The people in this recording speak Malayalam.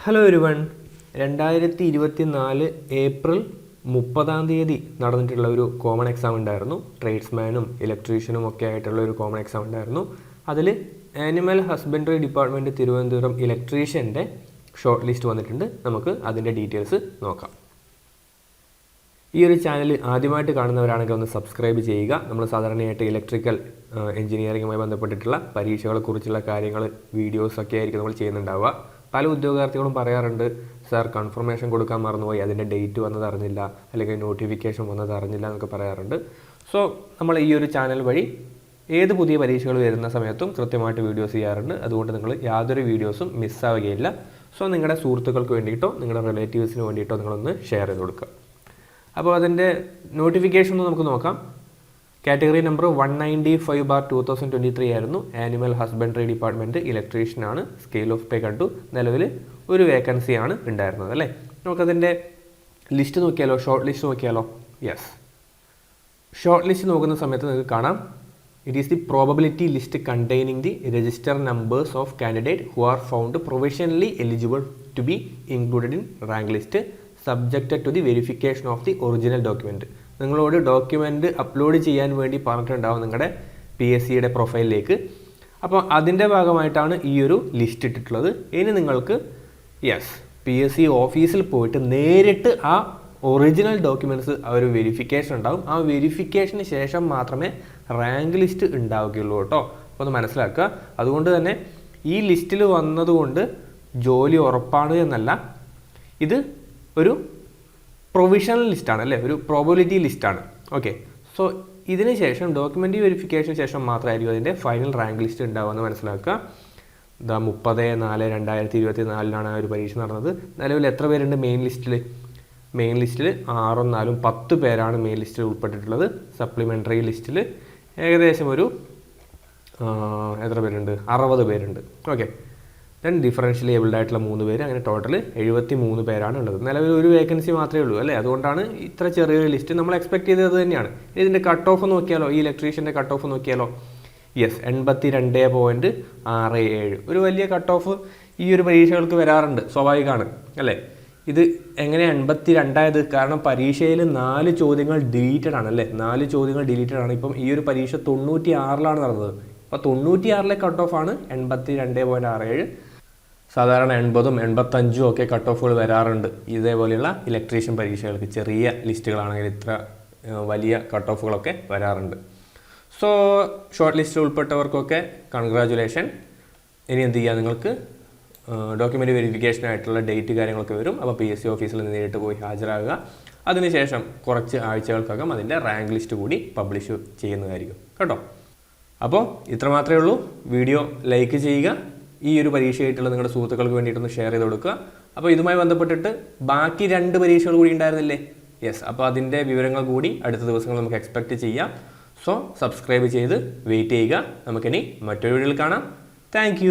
ഹലോ എവരിവൺ, 2024 ഏപ്രിൽ 30 നടന്നിട്ടുള്ള ഒരു കോമൺ എക്സാം ഉണ്ടായിരുന്നു. ട്രേഡ്സ്മാനും ഇലക്ട്രീഷ്യനും ഒക്കെ ആയിട്ടുള്ള ഒരു കോമൺ എക്സാം ഉണ്ടായിരുന്നു. അതിൽ ആനിമൽ ഹസ്ബൻഡറി ഡിപ്പാർട്ട്മെൻറ്റ് തിരുവനന്തപുരം ഇലക്ട്രീഷ്യൻ്റെ ഷോർട്ട് ലിസ്റ്റ് വന്നിട്ടുണ്ട്. നമുക്ക് അതിൻ്റെ ഡീറ്റെയിൽസ് നോക്കാം. ഈ ഒരു ചാനൽ ആദ്യമായിട്ട് കാണുന്നവരാണെങ്കിൽ ഒന്ന് സബ്സ്ക്രൈബ് ചെയ്യുക. നമ്മൾ സാധാരണയായിട്ട് ഇലക്ട്രിക്കൽ എഞ്ചിനീയറിംഗുമായി ബന്ധപ്പെട്ടിട്ടുള്ള പരീക്ഷകളെക്കുറിച്ചുള്ള കാര്യങ്ങൾ വീഡിയോസൊക്കെ ആയിരിക്കും നമ്മൾ ചെയ്യുന്നുണ്ടാവുക. പല ഉദ്യോഗാർത്ഥികളും പറയാറുണ്ട്, സാർ കൺഫർമേഷൻ കൊടുക്കാൻ മറന്നുപോയി, അതിൻ്റെ ഡേറ്റ് വന്നത് അറിഞ്ഞില്ല, അല്ലെങ്കിൽ നോട്ടിഫിക്കേഷൻ വന്നത് അറിഞ്ഞില്ല എന്നൊക്കെ പറയാറുണ്ട്. സോ നമ്മൾ ഈ ഒരു ചാനൽ വഴി ഏത് പുതിയ പരീക്ഷകൾ വരുന്ന സമയത്തും കൃത്യമായിട്ട് വീഡിയോസ് ചെയ്യാറുണ്ട്. അതുകൊണ്ട് നിങ്ങൾ യാതൊരു വീഡിയോസും മിസ്സാവുകയില്ല. സോ നിങ്ങളുടെ സുഹൃത്തുക്കൾക്ക് വേണ്ടിയിട്ടോ നിങ്ങളുടെ റിലേറ്റീവ്സിന് വേണ്ടിയിട്ടോ നിങ്ങളൊന്ന് ഷെയർ ചെയ്ത് കൊടുക്കുക. അപ്പോൾ അതിൻ്റെ നോട്ടിഫിക്കേഷൻ ഒന്ന് നമുക്ക് നോക്കാം. കാറ്റഗറി നമ്പർ 195/2023 ആയിരുന്നു. ആനിമൽ ഹസ്ബൻഡറി ഡിപ്പാർട്ട്മെൻറ്റ് ഇലക്ട്രീഷ്യനാണ്. സ്കെയിൽ ഓഫ് പേ കണ്ടു. നിലവിൽ ഒരു വേക്കൻസിയാണ് ഉണ്ടായിരുന്നത് അല്ലേ. നമുക്കതിൻ്റെ ലിസ്റ്റ് നോക്കിയാലോ, ഷോർട്ട് ലിസ്റ്റ് നോക്കിയാലോ? യെസ്, ഷോർട്ട് ലിസ്റ്റ് നോക്കുന്ന സമയത്ത് നിങ്ങൾക്ക് കാണാം, it is the probability list containing the register numbers of candidate who are found provisionally eligible to be included in rank list subjected to the verification of the original document. നിങ്ങളോട് ഡോക്യുമെൻ്റ് അപ്ലോഡ് ചെയ്യാൻ വേണ്ടി പറഞ്ഞിട്ടുണ്ടാവും നിങ്ങളുടെ PSCയുടെ പ്രൊഫൈലിലേക്ക്. അപ്പോൾ അതിൻ്റെ ഭാഗമായിട്ടാണ് ഈ ഒരു ലിസ്റ്റ് ഇട്ടിട്ടുള്ളത്. ഇനി നിങ്ങൾക്ക് PSC ഓഫീസിൽ പോയിട്ട് നേരിട്ട് ആ ഒറിജിനൽ ഡോക്യുമെൻറ്റ്സ് ആ ഒരു വെരിഫിക്കേഷൻ ഉണ്ടാവും. ആ വെരിഫിക്കേഷന് ശേഷം മാത്രമേ റാങ്ക് ലിസ്റ്റ് ഉണ്ടാവുകയുള്ളൂ കേട്ടോ. അപ്പോൾ ഒന്ന് മനസ്സിലാക്കുക. അതുകൊണ്ട് തന്നെ ഈ ലിസ്റ്റിൽ വന്നതുകൊണ്ട് ജോലി ഉറപ്പാണ് എന്നല്ല, ഇത് ഒരു പ്രൊവിഷണൽ ലിസ്റ്റാണ് അല്ലേ, ഒരു പ്രോബബിലിറ്റി ലിസ്റ്റാണ്. ഓക്കെ, സോ ഇതിന് ശേഷം ഡോക്യുമെൻ്റ് വെരിഫിക്കേഷന് ശേഷം മാത്രമായിരിക്കും അതിൻ്റെ ഫൈനൽ റാങ്ക് ലിസ്റ്റ് ഉണ്ടാവുമെന്ന് മനസ്സിലാക്കുക. 30/4/2024 ആ ഒരു പരീക്ഷ നടന്നത്. നിലവിൽ എത്ര പേരുണ്ട് മെയിൻ ലിസ്റ്റിൽ? മെയിൻ ലിസ്റ്റിൽ 6 4 10 പേരാണ് മെയിൻ ലിസ്റ്റിൽ ഉൾപ്പെട്ടിട്ടുള്ളത്. സപ്ലിമെൻ്ററി ലിസ്റ്റിൽ ഏകദേശം ഒരു എത്ര പേരുണ്ട്? 60 പേരുണ്ട്. ഓക്കെ, ദെൻ ഡിഫറൻഷ്യലി ഏബിൾഡ് ആയിട്ടുള്ള 3 പേര്, അങ്ങനെ ടോട്ടൽ 73 പേരാണ് ഉള്ളത്. നിലവിൽ ഒരു വേക്കൻസി മാത്രമേ ഉള്ളൂ അല്ലേ. അതുകൊണ്ടാണ് ഇത്ര ചെറിയൊരു ലിസ്റ്റ്. നമ്മൾ എക്സ്പെക്ട് ചെയ്തത് തന്നെയാണ്. ഇതിൻ്റെ കട്ട് ഓഫ് നോക്കിയാലോ, ഈ ഇലക്ട്രീഷ്യൻ്റെ കട്ട് ഓഫ് നോക്കിയാലോ? യെസ്, 82.67. ഒരു വലിയ കട്ട് ഓഫ് ഈ ഒരു പരീക്ഷകൾക്ക് വരാറുണ്ട്, സ്വാഭാവികമാണ് അല്ലേ. ഇത് എങ്ങനെ 82 ആയത്? കാരണം പരീക്ഷയിൽ 4 ചോദ്യങ്ങൾ ഡിലീറ്റഡ് ആണ് അല്ലേ. 4 ചോദ്യങ്ങൾ ഡിലീറ്റഡ് ആണ്. ഇപ്പം ഈ ഒരു പരീക്ഷ 96 നടന്നത്. അപ്പോൾ 96 കട്ട് ഓഫാണ് 82.67. സാധാരണ 80ഉം 85ഉം ഒക്കെ കട്ട് ഓഫുകൾ വരാറുണ്ട് ഇതേപോലെയുള്ള ഇലക്ട്രീഷ്യൻ പരീക്ഷകൾക്ക്. ചെറിയ ലിസ്റ്റുകളാണെങ്കിൽ ഇത്ര വലിയ കട്ട് ഓഫുകളൊക്കെ വരാറുണ്ട്. സോ ഷോർട്ട് ലിസ്റ്റിൽ ഉൾപ്പെട്ടവർക്കൊക്കെ കൺഗ്രാജുലേഷൻ. ഇനി എന്ത് ചെയ്യുക, നിങ്ങൾക്ക് ഡോക്യുമെൻ്റ് വെരിഫിക്കേഷനായിട്ടുള്ള ഡേറ്റ് കാര്യങ്ങളൊക്കെ വരും. അപ്പോൾ PSC ഓഫീസിൽ നേരിട്ട് പോയി ഹാജരാകുക. അതിനുശേഷം കുറച്ച് ആഴ്ചകൾക്കകം അതിൻ്റെ റാങ്ക് ലിസ്റ്റ് കൂടി പബ്ലിഷ് ചെയ്യുന്നതായിരിക്കും കേട്ടോ. അപ്പോൾ ഇത്ര മാത്രമേ ഉള്ളൂ. വീഡിയോ ലൈക്ക് ചെയ്യുക. ഈ ഒരു പരീക്ഷയായിട്ടുള്ള നിങ്ങളുടെ സുഹൃത്തുക്കൾക്ക് വേണ്ടിയിട്ടൊന്ന് ഷെയർ ചെയ്ത് കൊടുക്കുക. അപ്പോൾ ഇതുമായി ബന്ധപ്പെട്ടിട്ട് ബാക്കി 2 പരീക്ഷകൾ കൂടി ഉണ്ടായിരുന്നില്ലേ? യെസ്, അപ്പോൾ അതിൻ്റെ വിവരങ്ങൾ കൂടി അടുത്ത ദിവസങ്ങൾ നമുക്ക് എക്സ്പെക്റ്റ് ചെയ്യാം. സോ സബ്സ്ക്രൈബ് ചെയ്ത് വെയിറ്റ് ചെയ്യുക. നമുക്കിനി മറ്റൊരു വീഡിയോയിൽ കാണാം. താങ്ക്